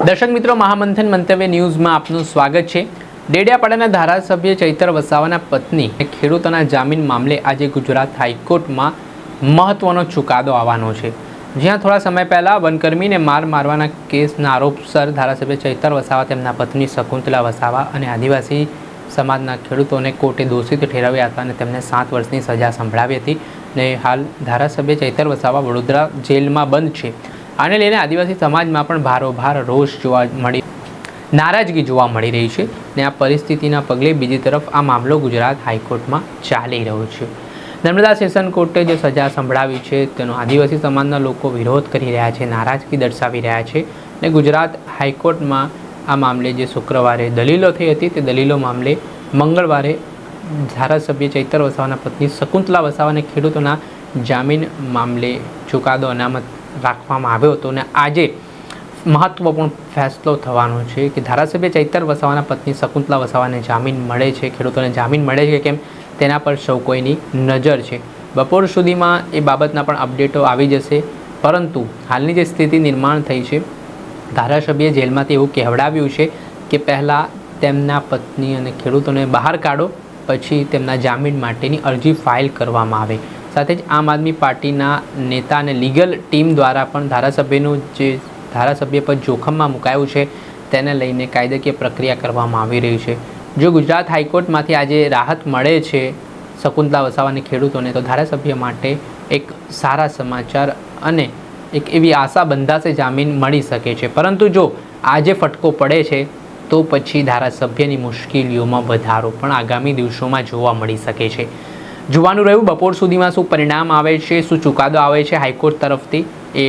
દર્શક મિત્રો, મહામંથન મંતવ્ય ન્યૂઝમાં આપનું સ્વાગત છે। ડેડિયાપાડાના ધારાસભ્ય ચૈતર વસાવાના પત્ની ખેડૂતોના જામીન મામલે આજે ગુજરાત હાઈકોર્ટમાં મહત્વનો ચુકાદો આવવાનો છે। જ્યાં થોડા સમય પહેલાં વનકર્મીને મારવાના કેસના આરોપસર ધારાસભ્ય ચૈતર વસાવા, તેમના પત્ની શકુંતલા વસાવા અને આદિવાસી સમાજના ખેડૂતોને કોર્ટે દોષિત ઠેરવ્યા હતા અને તેમને 7 વર્ષની સજા સંભળાવી હતી। ને હાલ ધારાસભ્ય ચૈતર વસાવા વડોદરા જેલમાં બંધ છે। આને લઈને આદિવાસી સમાજમાં પણ ભારોભાર રોષ નારાજગી જોવા મળી રહી છે। ને આ પરિસ્થિતિના પગલે બીજી તરફ આ મામલો ગુજરાત હાઈકોર્ટમાં ચાલી રહ્યો છે। નર્મદા સેશન કોર્ટે જે સજા સંભળાવી છે તેનો આદિવાસી સમાજના લોકો વિરોધ કરી રહ્યા છે, નારાજગી દર્શાવી રહ્યા છે। ને ગુજરાત હાઈકોર્ટમાં આ મામલે જે શુક્રવારે દલીલો થઈ હતી તે દલીલો મામલે મંગળવારે ધારાસભ્ય ચૈતર વસાવાના પત્ની શકુંતલા વસાવાને ખેડૂતોના જામીન મામલે ચુકાદો અનામત રાખવામાં આવ્યો હતો। અને આજે મહત્વપૂર્ણ ફેસલો થવાનો છે કે ધારાસભ્ય ચૈતર વસાવાના પત્ની શકુંતલા વસાવાને જામીન મળે છે, ખેડૂતોને જામીન મળે છે કેમ તેના પર સૌ કોઈની નજર છે। બપોર સુધીમાં એ બાબતના પણ અપડેટો આવી જશે। પરંતુ હાલની જે સ્થિતિ નિર્માણ થઈ છે, ધારાસભ્યએ જેલમાંથી એવું કહેવડાવ્યું છે કે પહેલાં તેમના પત્ની અને ખેડૂતોને બહાર કાઢો, પછી તેમના જામીન માટેની અરજી ફાઇલ કરવામાં આવે। સાથે જ આમ આદમી પાર્ટીના નેતા અને લીગલ ટીમ દ્વારા પણ ધારાસભ્યનું જે ધારાસભ્ય પર જોખમમાં મુકાયું છે તેને લઈને કાયદાકીય પ્રક્રિયા કરવામાં આવી રહી છે। જો ગુજરાત હાઈકોર્ટમાંથી આજે રાહત મળે છે શકુંતલા વસાવાને ખેડૂતોને, તો ધારાસભ્ય માટે એક સારા સમાચાર અને એક એવી આશા બંધાશે જામીન મળી શકે છે। પરંતુ જો આજે ફટકો પડે છે તો પછી ધારાસભ્યની મુશ્કેલીઓમાં વધારો પણ આગામી દિવસોમાં જોવા મળી શકે છે। જોવાનું રહ્યું બપોર સુધીમાં શું પરિણામ આવે છે, શું ચુકાદો આવે છે હાઈકોર્ટ તરફથી, એ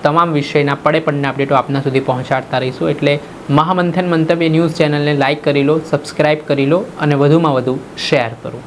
તમામ વિષયના પડના અપડેટો આપના સુધી પહોંચાડતા રહીશું। એટલે મહામંથન મંતવ્ય ન્યૂઝ ચેનલને લાઇક કરી લો, સબસ્ક્રાઈબ કરી લો અને વધુમાં વધુ શેર કરો।